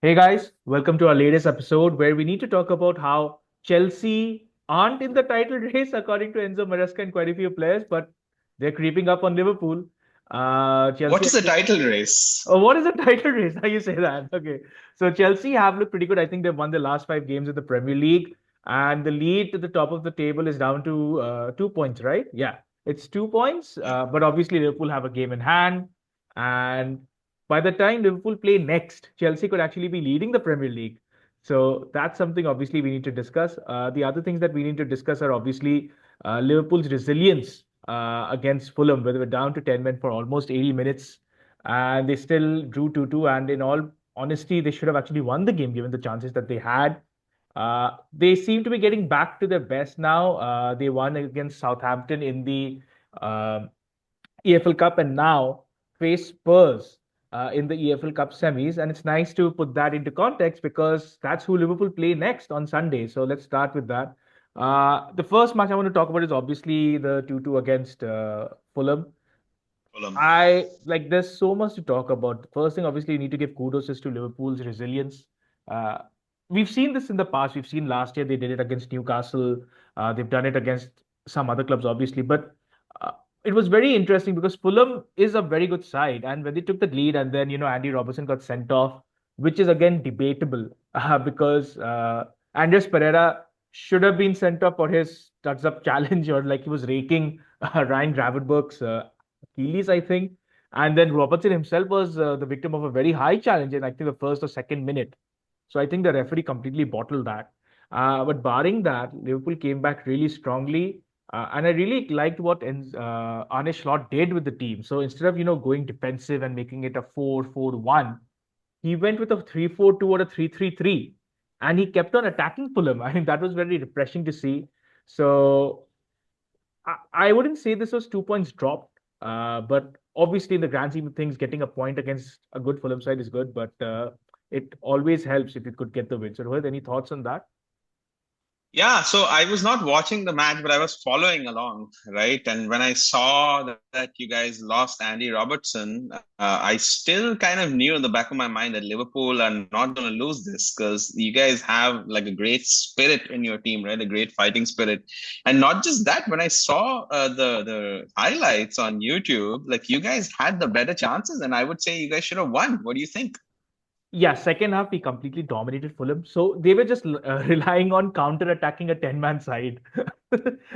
Hey guys, welcome to our latest episode where we need to talk about how Chelsea aren't in the title race according to Enzo Maresca and quite a few players, but they're creeping up on Liverpool. What Chelsea, is the title race? what is the title race? How you say that? Okay, so Chelsea have looked pretty good. I think they've won the last five games of the Premier League, and the lead to the top of the table is down to 2 points, right? Yeah, it's 2 points, Yeah. but obviously Liverpool have a game in hand, and by the time Liverpool play next, Chelsea could actually be leading the Premier League. So that's something obviously we need to discuss. The other things that we need to discuss are obviously Liverpool's resilience against Fulham, where they were down to 10 men for almost 80 minutes and they still drew 2-2. And in all honesty, they should have actually won the game given the chances that they had. They seem to be getting back to their best now. They won against Southampton in the uh, EFL Cup and now face Spurs in the EFL Cup semis. And it's nice to put that into context because that's who Liverpool play next on Sunday. So let's start with that. The first match I want to talk about is obviously the 2-2 against Fulham. Fulham. I like there's so much to talk about. The first thing, obviously, you need to give kudos is to Liverpool's resilience. Uh, we've seen this in the past. We've seen last year they did it against Newcastle. They've done it against some other clubs, obviously. But uh, it was very interesting because Fulham is a very good side, and when they took the lead, and then Andy Robertson got sent off, which is again debatable because Andres Pereira should have been sent off for his touch up challenge or like he was raking Ryan Gravenberch's Achilles, I think. And then Robertson himself was the victim of a very high challenge in, I think, the first or second minute. So I think the referee completely bottled that. But barring that, Liverpool came back really strongly. And I really liked what Arne Slot did with the team. So instead of, going defensive and making it a 4-4-1, he went with a 3-4-2 or a 3-3-3. And he kept on attacking Fulham. I think that was very refreshing to see. So I wouldn't say this was 2 points dropped, but obviously in the grand scheme of things, getting a point against a good Fulham side is good. But it always helps if you could get the win. So, Rohit, any thoughts on that? Yeah, so I was not watching the match, but I was following along, right? And when I saw that you guys lost Andy Robertson, I still kind of knew in the back of my mind that Liverpool are not going to lose this because you guys have like a great spirit in your team, right? A great fighting spirit. And not just that, when I saw the highlights on YouTube, like you guys had the better chances, and I would say you guys should have won. What do you think? Yeah, second half we completely dominated Fulham. So they were just relying on counter-attacking a 10-man side.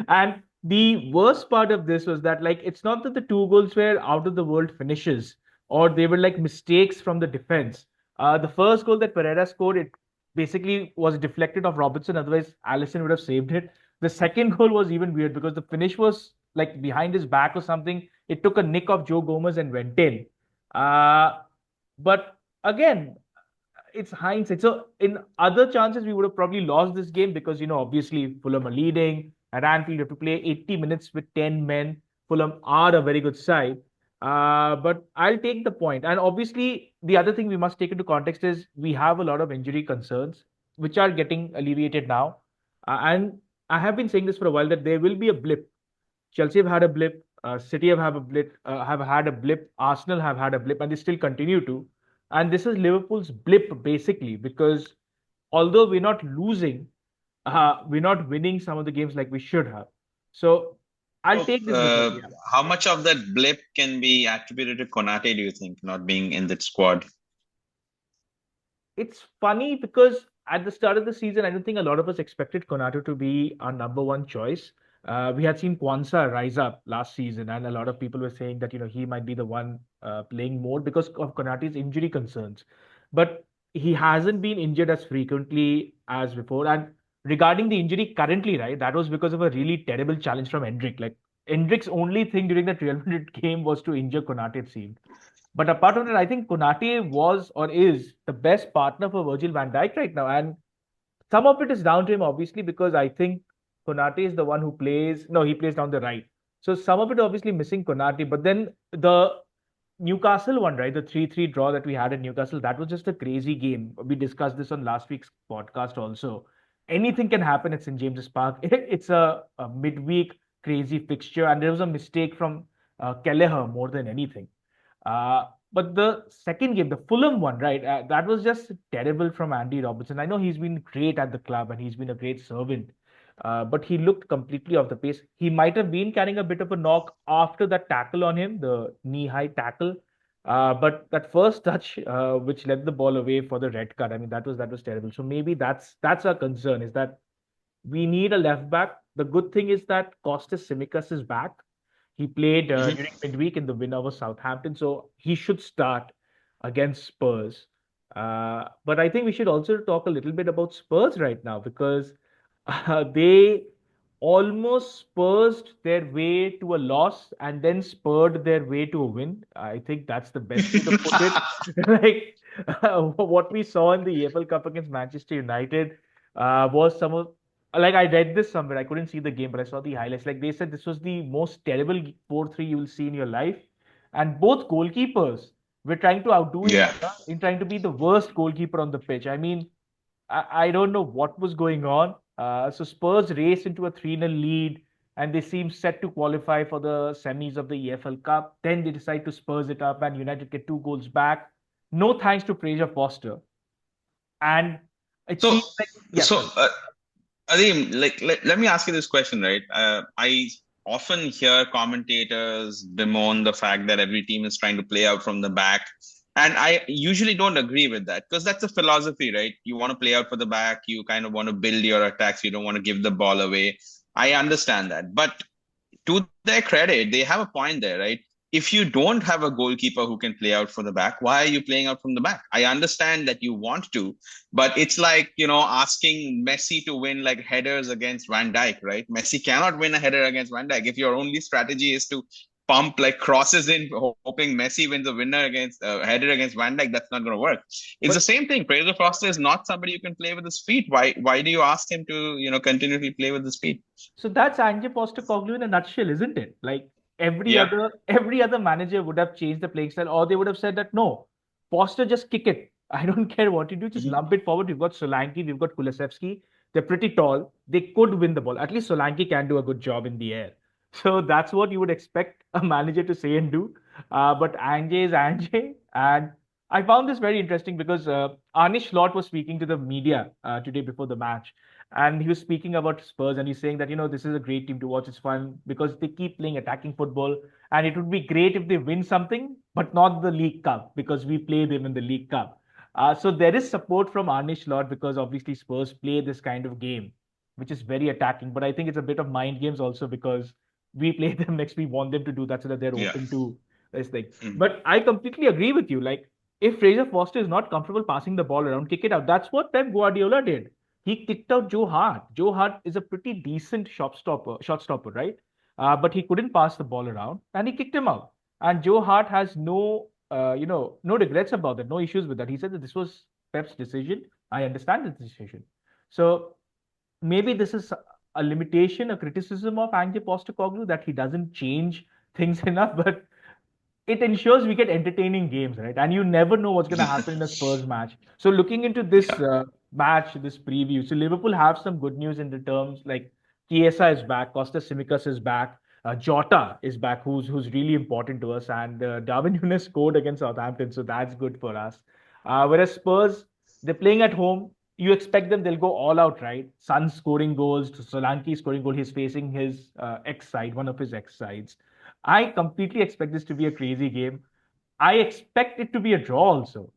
And the worst part of this was that like it's not that the two goals were out of the world finishes or they were like mistakes from the defense. The first goal that Pereira scored, it basically was deflected off Robertson, otherwise Allison would have saved it. The second goal was even weird because the finish was like behind his back or something. It took a nick of Joe Gomez and went in. Uh, but again, it's hindsight. So in other chances, we would have probably lost this game because obviously Fulham are leading at Anfield. You have to play 80 minutes with 10 men. Fulham are a very good side. But I'll take the point. And obviously, the other thing we must take into context is we have a lot of injury concerns, which are getting alleviated now. And I have been saying this for a while that there will be a blip. Chelsea have had a blip. City have a blip. Have had a blip. Arsenal have had a blip, and they still continue to. And this is Liverpool's blip basically because although we're not losing, we're not winning some of the games like we should have. So I'll So, take this because yeah, how much of that blip can be attributed to Konate, do you think, not being in that squad? it's funny because at the start of the season, I don't think a lot of us expected Konate to be our number one choice. We had seen Kwanzaa rise up last season, and a lot of people were saying that he might be the one playing more because of Konate's injury concerns. But he hasn't been injured as frequently as before. And regarding the injury currently, right, that was because of a really terrible challenge from Hendrick. Like Hendrick's only thing during that Real Madrid game was to injure Konate, it seemed. But apart from that, I think Konate was or is the best partner for Virgil van Dijk right now. And some of it is down to him, obviously, because I think Konate is the one who plays. No, he plays down the right. So some of it obviously missing Konate. But then the Newcastle one, right? The 3-3 draw that we had at Newcastle, that was just a crazy game. We discussed this on last week's podcast also. Anything can happen at St. James's Park. It's a midweek crazy fixture. And there was a mistake from Kelleher more than anything. But the second game, the Fulham one, right? That was just terrible from Andy Robertson. I know he's been great at the club and he's been a great servant, but he looked completely off the pace. He might have been carrying a bit of a knock after that tackle on him, the knee-high tackle. But that first touch, which led the ball away for the red card, I mean, that was terrible. So maybe that's our concern, is that we need a left back. The good thing is that Costas Tsimikas is back. He played Mhm. during midweek in the win over Southampton, so he should start against Spurs. But I think we should also talk a little bit about Spurs right now, because they almost spursed their way to a loss and then spurred their way to a win. I think that's the best way to put it. Like what we saw in the EFL Cup against Manchester United was some of, like, I read this somewhere. I couldn't see the game, but I saw the highlights. Like, they said this was the most terrible 4-3 you will see in your life. And both goalkeepers were trying to outdo each Yeah. other in trying to be the worst goalkeeper on the pitch. I mean, I don't know what was going on. So Spurs race into a 3-0 lead, and they seem set to qualify for the semis of the EFL Cup. Then they decide to spurs it up, and United get 2 goals back. No thanks to Fraser Forster. And it So, seems like, yeah, so sorry. Adeem, like, let me ask you this question, right? I often hear commentators bemoan the fact that every team is trying to play out from the back. And I usually don't agree with that because that's a philosophy, right? You want to play out for the back, you kind of want to build your attacks, you don't want to give the ball away. I understand that. But to their credit, they have a point there, right? If you don't have a goalkeeper who can play out for the back, why are you playing out from the back? I understand that you want to, but it's like, asking Messi to win like headers against Van Dijk, right? Messi cannot win a header against Van Dijk. If your only strategy is to pump like crosses in, hoping Messi wins a winner against header against Van Dijk, that's not going to work. It's the But same thing. Fraser Foster is not somebody you can play with his feet. Why do you ask him to, continually play with his feet? so that's Ange Postecoglou in a nutshell, isn't it? Like Yeah. every other manager would have changed the playing style, or they would have said that no, Foster, just kick it. I don't care what you do, just lump it forward. We've got Solanke, we've got Kulusevski. They're pretty tall. They could win the ball. At least Solanke can do a good job in the air. So that's what you would expect a manager to say and do. But Ange is Ange, and I found this very interesting because Arne Slot was speaking to the media today before the match, and he was speaking about Spurs, and he's saying that, this is a great team to watch. It's fun because they keep playing attacking football, and it would be great if they win something, but not the League Cup because we play them in the League Cup. So there is support from Arne Slot because obviously Spurs play this kind of game, which is very attacking. But I think it's a bit of mind games also because we play them next. We want them to do that so that they're Yeah. open to this thing. Mhm. But I completely agree with you. Like, if Fraser Foster is not comfortable passing the ball around, kick it out. That's what Pep Guardiola did. He kicked out Joe Hart. Joe Hart is a pretty decent shot stopper, right? But he couldn't pass the ball around, and he kicked him out. And Joe Hart has no regrets about that, no issues with that. He said that this was Pep's decision. I understand the decision. So maybe this is a limitation, a criticism of Ange Postecoglou, that he doesn't change things enough. But it ensures we get entertaining games, right? And you never know what's going to happen in a Spurs match. So looking into this Yeah. match, this preview, so Liverpool have some good news in the terms like Chiesa is back, Costa Simicas is back, Jota is back, who's really important to us, and Darwin Núñez scored against Southampton, so that's good for us. Whereas Spurs, they're playing at home. You expect them; they'll go all out, right? Son scoring goals, Solanke scoring goal. He's facing his ex side, one of his ex sides. I completely expect this to be a crazy game. I expect it to be a draw also.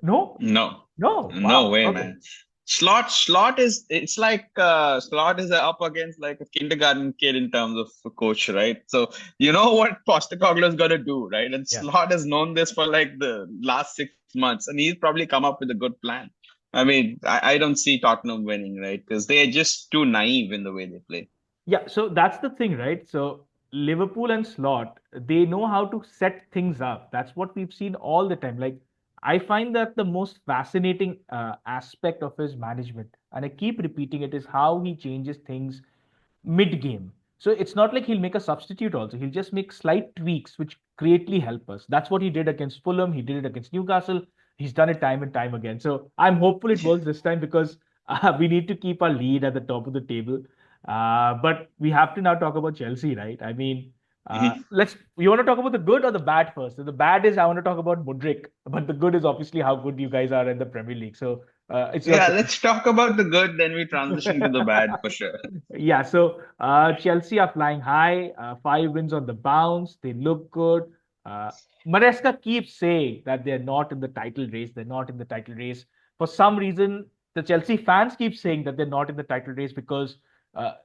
No? No, No. no Wow. way, Okay. man. Slot is it's like Slot is up against like a kindergarten kid in terms of a coach, right? So you know what Postecoglou is gonna do, right? And Yeah. Slot has known this for like the last 6 months, and he's probably come up with a good plan. I mean, I don't see Tottenham winning, right? Because they're just too naive in the way they play. Yeah, so that's the thing, right? So Liverpool and Slot, they know how to set things up. That's what we've seen all the time. Like, I find that the most fascinating aspect of his management, and I keep repeating it, is how he changes things mid game. So it's not like he'll make a substitute also. He'll just make slight tweaks which greatly help us. That's what he did against Fulham. He did it against Newcastle. He's done it time and time again. So I'm hopeful it works this time because we need to keep our lead at the top of the table. But we have to now talk about Chelsea, right? I mean, Mhm. You want to talk about the good or the bad first? So the bad is I want to talk about Mudryk, but the good is obviously how good you guys are in the Premier League. So it's your Yeah, turn. let's talk about the good, then we transition to the bad for sure. Yeah, so Chelsea are flying high, 5 wins on the bounce. They look good. Uh, Maresca keeps saying that they're not in the title race. They're not in the title race. For some reason, the Chelsea fans keep saying that they're not in the title race because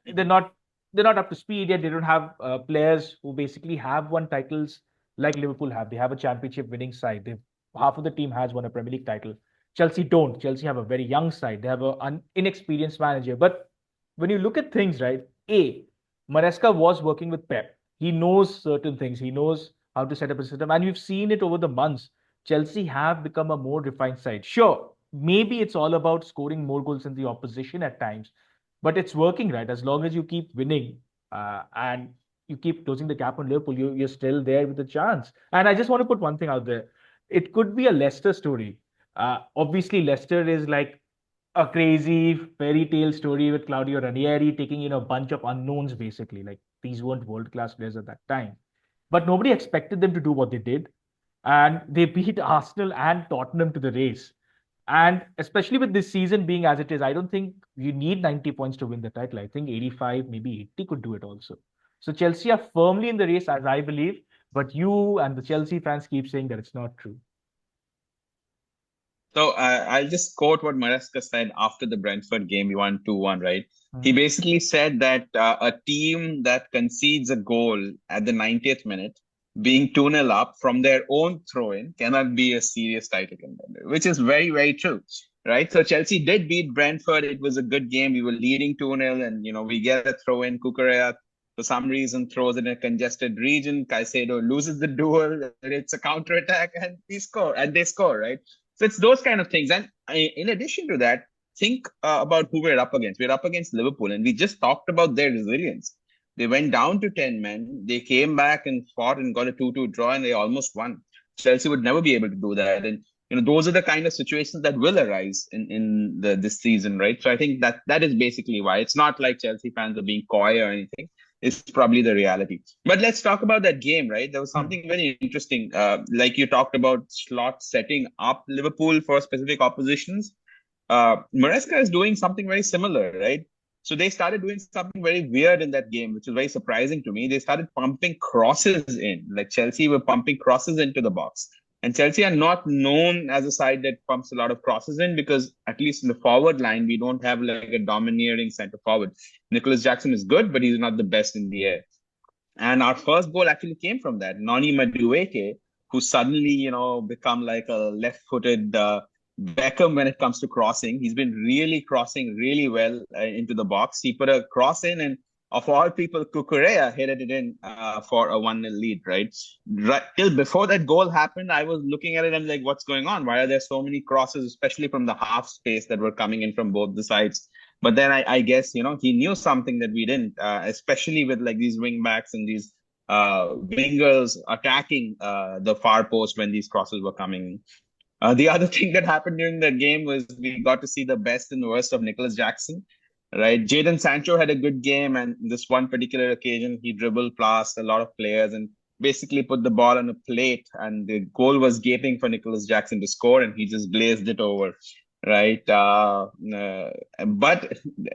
they're not up to speed yet. They don't have players who basically have won titles like Liverpool have. They have a championship winning side. Half of the team has won a Premier League title. Chelsea don't. Chelsea have a very young side. They have an inexperienced manager, but when you look at things, right? Maresca was working with Pep. He knows certain things. He knows how to set up a system, and we've seen it over the months. Chelsea have become a more refined side. Sure, maybe it's all about scoring more goals than the opposition at times, but it's working, right? As long as you keep winning and you keep closing the gap on Liverpool, you're still there with a chance. And I just want to put one thing out there. It could be a Leicester story. Obviously, Leicester is like a crazy fairy tale story with Claudio Ranieri taking in a bunch of unknowns, basically. Like these weren't world class players at that time. But nobody expected them to do what they did. And they beat Arsenal and Tottenham to the race. And especially with this season being as it is, I don't think you need 90 points to win the title. I think 85, maybe 80 could do it also. So Chelsea are firmly in the race, as I believe. But you and the Chelsea fans keep saying that it's not true. So I'll just quote what Maresca said after the Brentford game. We won 2-1, right? He Mhm. basically said that a team that concedes a goal at the 90th minute, being 2-0 up from their own throw-in, cannot be a serious title contender, which is very, very true, right? So Chelsea did beat Brentford. It was a good game. We were leading 2-0, and we get a throw-in. Kukurea, for some reason, throws in a congested region. Caicedo loses the duel. It's a counter-attack, and they score, right? So it's those kind of things. And in addition to that, think about who we're up against. We're up against Liverpool, and we just talked about their resilience. They went down to 10 men. They came back and fought and got a 2-2 draw, and they almost won. Chelsea would never be able to do that. And those are the kind of situations that will arise in this season, right? So I think that is basically why. It's not like Chelsea fans are being coy or anything. It's probably the reality. But let's talk about that game, right? There was Hmm. something very interesting. Like you talked about slot setting up Liverpool for specific oppositions. Maresca is doing something very similar, right? So they started doing something very weird in that game, which is very surprising to me. They started pumping crosses in, like Chelsea were pumping crosses into the box. And Chelsea are not known as a side that pumps a lot of crosses in because, at least in the forward line, we don't have like a domineering center forward. Nicholas Jackson is good, but he's not the best in the air. And our first goal actually came from that. Noni Madueke, who suddenly, become like a left-footed Beckham when it comes to crossing. He's been really crossing really well into the box. He put a cross in, and of all people, Kukurea headed it in for a 1-0 lead, right? Right till before that goal happened, I was looking at it and like, what's going on? Why are there so many crosses, especially from the half space that were coming in from both the sides? But then I guess he knew something that we didn't, especially with like these wing backs and these wingers attacking the far post when these crosses were coming. The other thing that happened during that game was we got to see the best and worst of Nicholas Jackson. Right, Jadon Sancho had a good game, and this one particular occasion he dribbled past a lot of players and basically put the ball on a plate, and the goal was gaping for Nicholas Jackson to score, and he just blazed it over. Right, but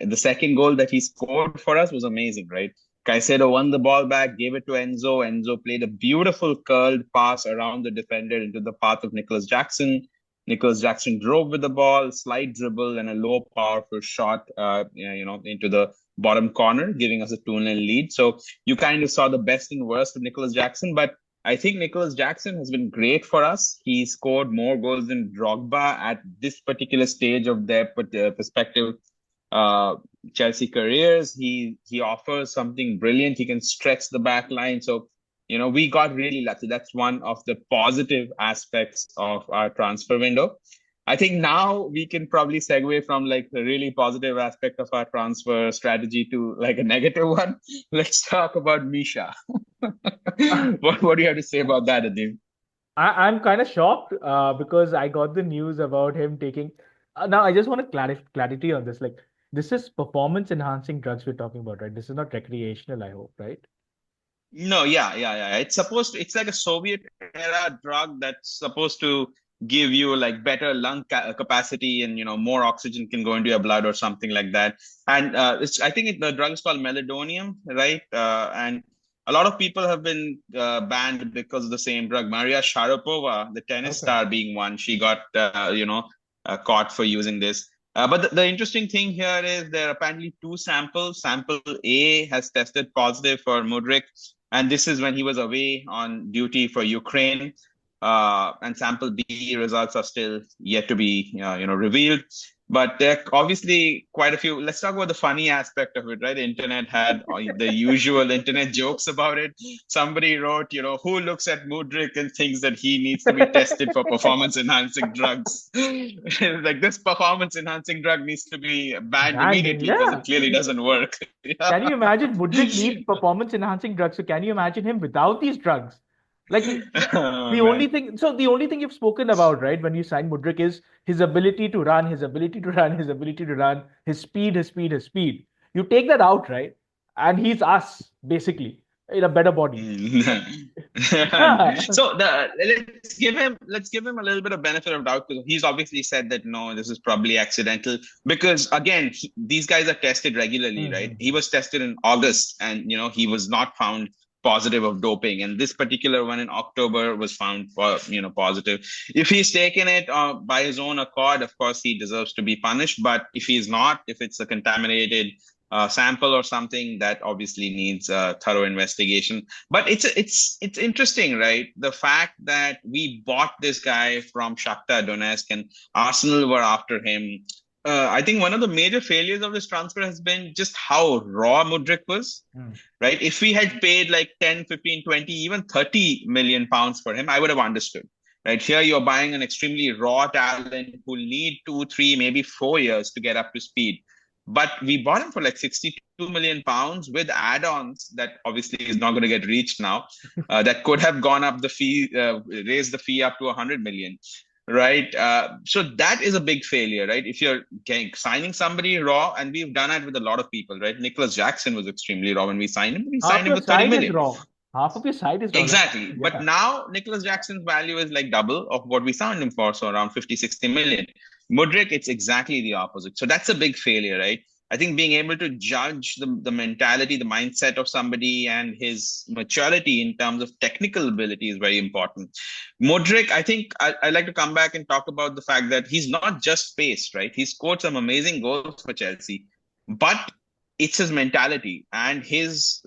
the second goal that he scored for us was amazing. Right, Caicedo won the ball back, gave it to Enzo. Enzo played a beautiful curled pass around the defender into the path of Nicholas Jackson. Nicholas Jackson drove with the ball, slight dribble, and a low powerful shot, into the bottom corner, giving us a 2-0 lead. So you kind of saw the best and worst of Nicholas Jackson, but I think Nicholas Jackson has been great for us. He scored more goals than Drogba at this particular stage of their perspective uh, Chelsea careers. He offers something brilliant. He can stretch the back line. So we got really lucky. That's one of the positive aspects of our transfer window. I think now we can probably segue from like the really positive aspect of our transfer strategy to like a negative one. Let's talk about Misha. What do you have to say about that, Adim? I'm kind of shocked because I got the news about him taking. Now, I just want to clarity on this. Like, this is performance enhancing drugs we're talking about, right? This is not recreational, I hope, right? No, yeah. It's like a Soviet era drug that's supposed to give you like better lung capacity, and more oxygen can go into your blood or something like that. And I think the drug is called meladonium, right? And a lot of people have been banned because of the same drug. Maria Sharapova, the tennis Okay. star, being one, she got caught for using this. But the interesting thing here is there are apparently two samples. Sample A has tested positive for Mudryk, and this is when he was away on duty for Ukraine. And sample B results are still yet to be revealed. But there are obviously quite a few. Let's talk about the funny aspect of it, right? The internet had the usual internet jokes about it. Somebody wrote, who looks at Mudryk and thinks that he needs to be tested for performance enhancing drugs? Like, this performance enhancing drug needs to be banned And immediately because yeah, it clearly doesn't work. can you imagine Mudryk needs performance enhancing drugs? So can you imagine him without these drugs? Like Oh, the only man. thing, so the only thing you've spoken about, right, when you signed Mudryk is his ability to run, his ability to run, his ability to run, his speed, his speed, his speed. You take that out, right? And he's us, basically, in a better body. Mm. Yeah. So let's give him a little bit of benefit of doubt, because he's obviously said that no, this is probably accidental. Because again, these guys are tested regularly, right? He Mhm. was tested in August, and he was not found positive of doping, and this particular one in October was found for positive. If he's taken it by his own accord, of course he deserves to be punished. But if he's not, if it's a contaminated sample or something, that obviously needs a thorough investigation. But it's interesting, right? The fact that we bought this guy from Shakhtar Donetsk and Arsenal were after him. I think one of the major failures of this transfer has been just how raw Mudryk was, Mm. right? If we had paid like 10, 15, 20, even 30 million pounds for him, I would have understood. Right here, you're buying an extremely raw talent who'll need 2, 3, maybe 4 years to get up to speed. But we bought him for like 62 million pounds with add-ons that obviously is not going to get reached now. That could have gone up the fee, raised the fee up to 100 million, right? So that is a big failure, right? If you're signing somebody raw, and we've done it with a lot of people, right? Nicholas Jackson was extremely raw when we signed him. We Half signed him your for 30 side is million. raw. Half of your side is raw. Exactly. But Yeah. now Nicholas Jackson's value is like double of what we signed him for, so around 50, 60 million. Mudryk, it's exactly the opposite. So that's a big failure, right? I think being able to judge the mentality, the mindset of somebody and his maturity in terms of technical ability is very important. Mudryk, I think I like to come back and talk about the fact that he's not just pace, right? He scored some amazing goals for Chelsea, but it's his mentality and his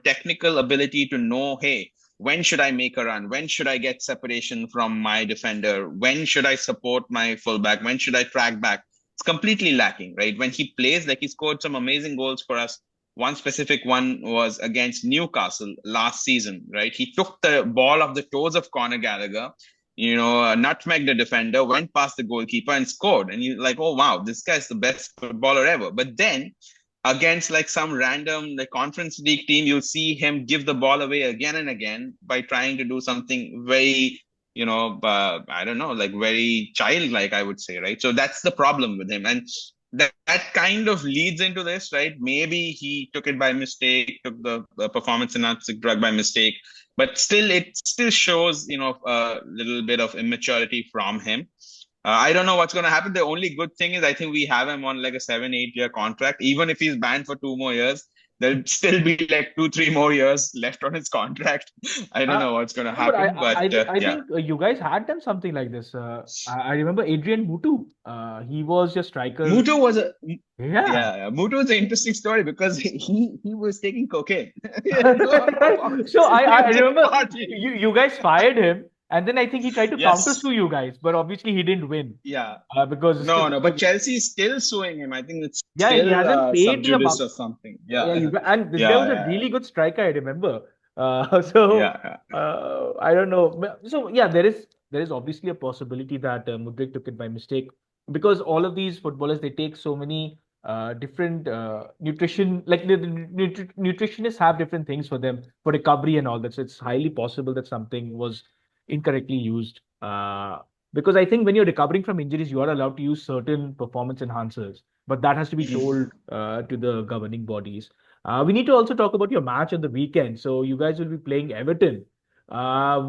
technical ability to know, hey, when should I make a run, when should I get separation from my defender, when should I support my fullback, when should I track back. It's completely lacking, right? When he plays, like, he scored some amazing goals for us. One specific one was against Newcastle last season, right? He took the ball off the toes of Conor Gallagher, nutmegged the defender, went past the goalkeeper and scored. And you're like, oh wow, this guy's the best footballer ever. But then against like some random like conference league team, you'll see him give the ball away again and again by trying to do something very, I don't know, like very childlike, I would say, right? So that's the problem with him. And that kind of leads into this, right? Maybe he took it by mistake, took the performance enhancing drug by mistake, but still, it still shows, a little bit of immaturity from him. I don't know what's going to happen. The only good thing is I think we have him on like a 7, 8 year contract. Even if he's banned for 2 more years, there'll still be like 2, 3 more years left on his contract. I don't Uh, know what's going to no, but happen, but I yeah. think you guys had done something like this. I remember Adrian Mutu. He was your striker. Mutu was a Yeah. yeah, yeah. Mutu is an interesting story because he was taking cocaine. So I You just remember thought he, you guys fired him, and then I think he tried to counter yes, sue you guys, but obviously he didn't win yeah. because No, no, but Chelsea is still suing him. I think it's yeah, he still hasn't sub paid the judice amount. or something. Yeah, Yeah, and this guy yeah, was a yeah, really good striker, I remember. So yeah, I don't know. So yeah, there is obviously a possibility that Mudryk took it by mistake because all of these footballers they take so many different nutrition, like the nutritionists have different things for them for recovery and all that. So it's highly possible that something was incorrectly used. Because I think when you're recovering from injuries, you are allowed to use certain performance enhancers, but that has to be yeah. told to the governing bodies. We need to also talk about your match on the weekend. So you guys will be playing Everton,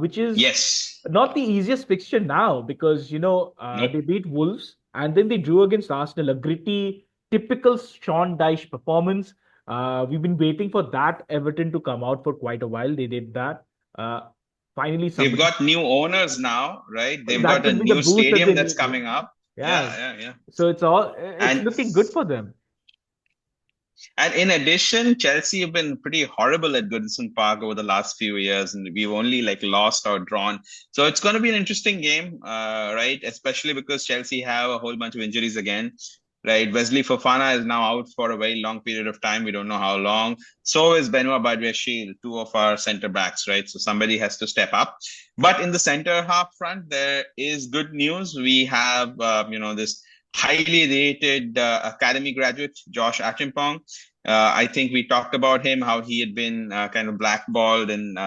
which is Yes. not the easiest fixture now because Nope. they beat Wolves and then they drew against Arsenal, a gritty, typical Sean Dyche performance. We've been waiting for that Everton to come out for quite a while. They did that. Uh, Finally, They've somebody got new owners now, right? They've that got a could be the new boost that stadium they that's need. coming up. Yeah. Yeah, yeah, yeah. So it's And looking good for them. And in addition, Chelsea have been pretty horrible at Goodison Park over the last few years, and we've only like lost or drawn. So it's going to be an interesting game, right? Especially because Chelsea have a whole bunch of injuries again, right? Wesley Fofana is now out for a very long period of time. We don't know how long. So is Benoit Badiashile, two of our center backs, right? So somebody has to step up. But in the center half front, there is good news. We have, this highly rated academy graduate, Josh Achimpong. I think we talked about him, how he had been kind of blackballed and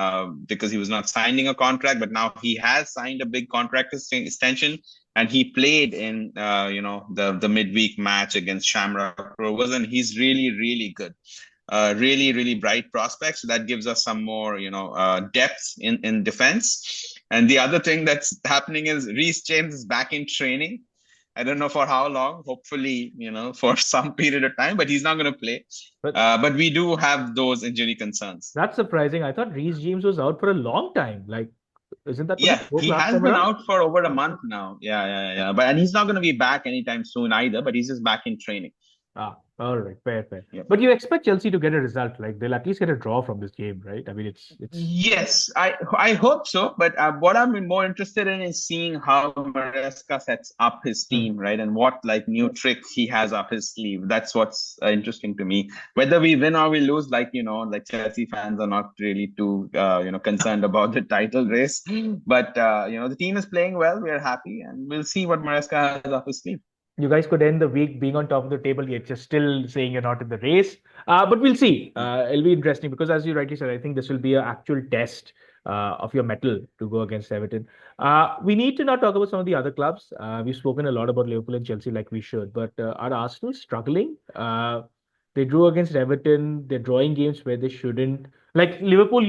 because he was not signing a contract, but now he has signed a big contract extension, and he played in the midweek match against Shamrock Rovers, and he's really really good. Really, really bright prospects. So that gives us some more, depth in defense. And the other thing that's happening is Reece James is back in training. I don't know for how long. Hopefully, for some period of time, but he's not going to play. But But we do have those injury concerns. that's surprising. I thought Reece James was out for a long time. Like, isn't that what he Yeah, spoke he last has time been around? out for over a month now. Yeah, yeah, yeah. But and he's not going to be back anytime soon either. But he's just back in training. Ah, all right, fair, fair. Yeah. But you expect Chelsea to get a result, like they'll at least get a draw from this game, right? I mean, it's Yes, I hope so. But what I'm more interested in is seeing how Maresca sets up his hmm. team, right? And what like new tricks he has up his sleeve. That's what's interesting to me. Whether we win or we lose, like Chelsea fans are not really too concerned about the title race. But the team is playing well. We're happy, and we'll see what Maresca has up his sleeve. You guys could end the week being on top of the table, yet you're still saying you're not in the race. But we'll see. It'll be interesting because, as you rightly said, I think this will be an actual test of your mettle to go against Everton. We need to now talk about some of the other clubs. We've spoken a lot about Liverpool and Chelsea, like we should, but are Arsenal struggling? They drew against Everton. They're drawing games where they shouldn't. Like Liverpool,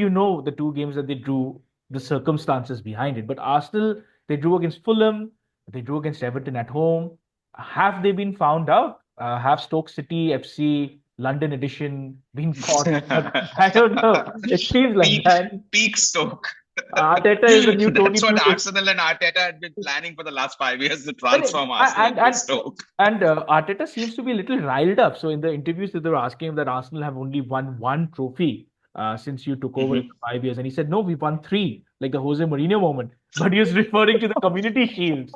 the two games that they drew, the circumstances behind it. But Arsenal, they drew against Fulham. They drew against Everton at home. Have they been found out? Have Stoke City, FC, London edition been caught? I don't know. It seems like peak that. peak Stoke. Arteta is the new Tony That's what Pulis. Arsenal and Arteta had been planning for the last 5 years to And transform Arsenal and into and, Stoke. and Arteta seems to be a little riled up. So in the interviews that they were asking him that Arsenal have only won one trophy since you took over in Mhm. the 5 years, and he said no, we won three, like the Jose Mourinho moment. But he was referring to the Community Shields.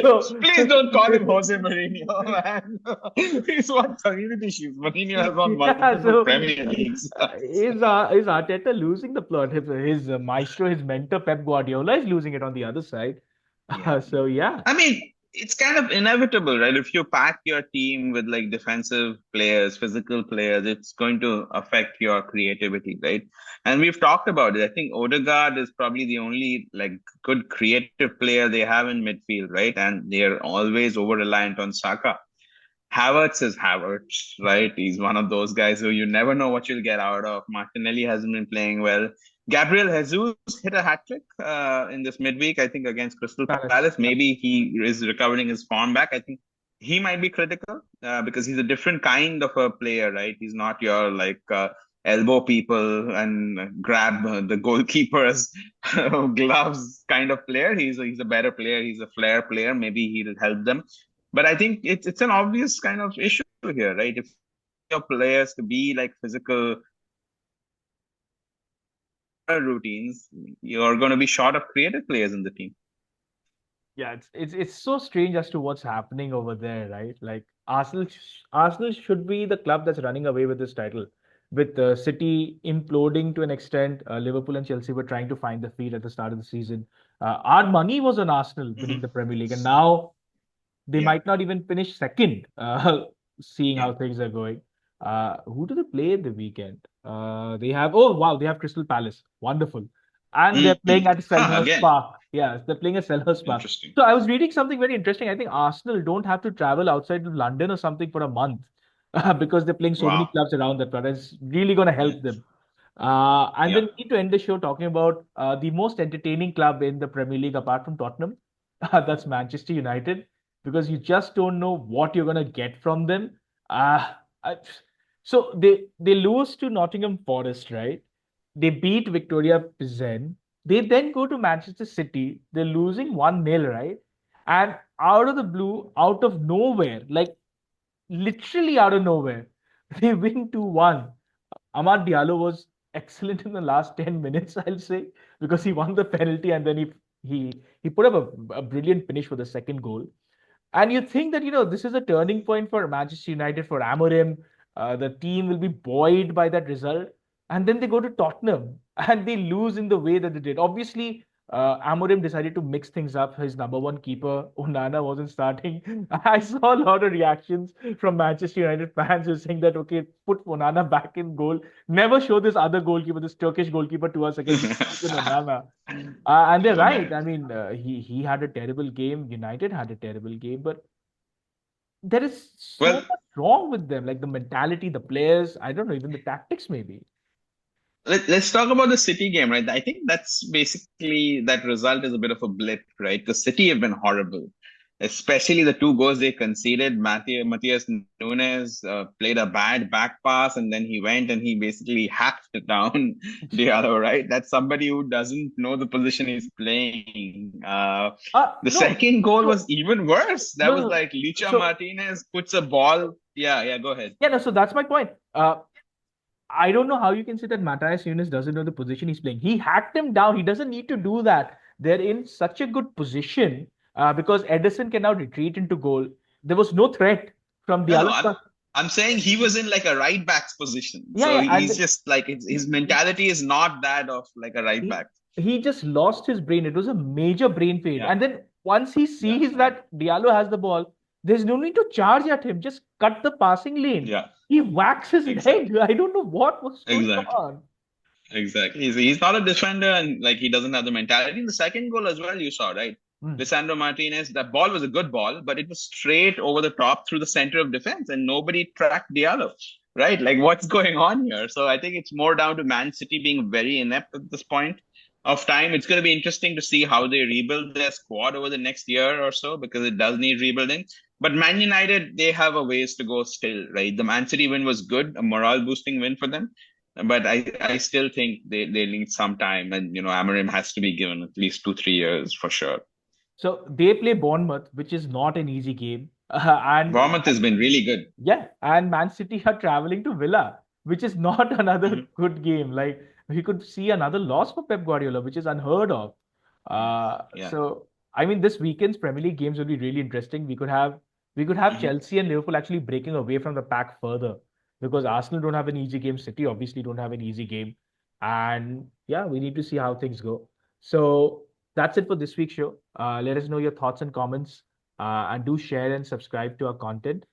So Please don't call him Jose Mourinho, man. He's won community shields. Mourinho has won yeah, multiple so Premier Leagues. is Arteta losing the plot? His maestro, his mentor Pep Guardiola is losing it on the other side. Yeah. So yeah, I mean, it's kind of inevitable, right? If you pack your team with like defensive players, physical players, it's going to affect your creativity, right? And we've talked about it. I think Odegaard is probably the only like good creative player they have in midfield, right? And they're always over reliant on Saka. Havertz is Havertz, right? He's one of those guys who you never know what you'll get out of. Martinelli hasn't been playing well. Gabriel Jesus hit a hat trick in this midweek, I think, against Crystal Palace. Palace. Yeah. Maybe he is recovering his form back. I think he might be critical because he's a different kind of a player, right? He's not your like elbow people and grab the goalkeeper's gloves kind of player. He's a better player. He's a flair player. Maybe he'll help them, but I think it's an obvious kind of issue here, right? If your players to be like physical routines, you're going to be short of creative players in the team. Yeah, it's so strange as to what's happening over there, right? Like Arsenal should be the club that's running away with this title. With City imploding to an extent, Liverpool and Chelsea were trying to find the feet at the start of the season. Our money was on Arsenal winning Mhm. the Premier League, and now they Yeah, might not even finish second, seeing yeah. how things are going. Who do they play the weekend? They have, oh wow, they have Crystal Palace. Wonderful. And they're playing Mhm. at Huh, Selhurst again, Park. Yes, they're playing at Selhurst Park. interesting. So I was reading something very interesting. I think Arsenal don't have to travel outside of London or something for a month. because they're playing so many Wow. clubs around that, but it's really going to help Yes. them. And Yeah. then we need to end the show talking about the most entertaining club in the Premier League apart from Tottenham. That's Manchester United, because you just don't know what you're going to get from them. Uh, I, so they lose to Nottingham Forest, right? They beat Victoria Pilsen. They then go to Manchester City. They're losing 1-0, right? And out of the blue, out of nowhere, like literally out of nowhere, they win 2-1. Amad Diallo was excellent in the last 10 minutes, I'll say, because he won the penalty and then he put up a brilliant finish for the second goal. And you think that, this is a turning point for Manchester United, for Amorim. The team will be buoyed by that result. And then they go to Tottenham and they lose in the way that they did. Obviously, Amorim decided to mix things up. His number one keeper, Onana, wasn't starting. I saw a lot of reactions from Manchester United fans who are saying that, okay, put Onana back in goal. Never show this other goalkeeper, this Turkish goalkeeper, to us again. Just keep in Onana. And they're Oh right. man. I mean, he had a terrible game. United had a terrible game, but there is so Well, much wrong with them, like the mentality, the players. I don't know, even the tactics, maybe. let's talk about the City game, right? I think that's basically that result is a bit of a blip, right? The City have been horrible, especially the two goals they conceded. Matthias Nunes played a bad back pass, and then he went and he basically hacked down Diallo, right? That's somebody who doesn't know the position he's playing. The No. second goal was So even worse. That no, was no. like Licha So Martinez puts a ball. Yeah, yeah, go ahead. yeah, no. So that's my point. I don't know how you can say that Matthias Nunes doesn't know the position he's playing. He hacked him down. He doesn't need to do that. They're in such a good position because Edison can now retreat into goal. There was no threat from No, no, Diallo. I'm saying he was in like a right back's position. Yeah, So yeah, he's and just like his mentality is not that of like a right he back. he just lost his brain. It was a major brain fade. Yeah, And then once he yeah, sees that Diallo has the ball, there's no need to charge at him. Just cut the passing lane. yeah, He whacks his head. exactly, I don't know what was going exactly. on. Exactly. He's not a defender and like he doesn't have the mentality. In the second goal as well, you saw, right? Hmm. Lisandro Martinez, that ball was a good ball, but it was straight over the top through the center of defense and nobody tracked Diallo, right? Like what's going on here? So I think it's more down to Man City being very inept at this point of time. It's going to be interesting to see how they rebuild their squad over the next year or so because it does need rebuilding. But Man United, they have a ways to go still, right? The Man City win was good, a morale boosting win for them, but I still think they need some time, and Amarim has to be given at least 2 3 years for sure. So they play Bournemouth, which is not an easy game. And Bournemouth has been really good. yeah, and Man City are traveling to Villa, which is not another Mhm. good game. Like we could see another loss for Pep Guardiola, which is unheard of. Yeah, yeah. So I mean, this weekend's Premier League games will be really interesting. We could have Mhm. Chelsea and Liverpool actually breaking away from the pack further because Arsenal don't have an easy game. City obviously don't have an easy game, and yeah, we need to see how things go. So that's it for this week's show. Let us know your thoughts and comments, and do share and subscribe to our content.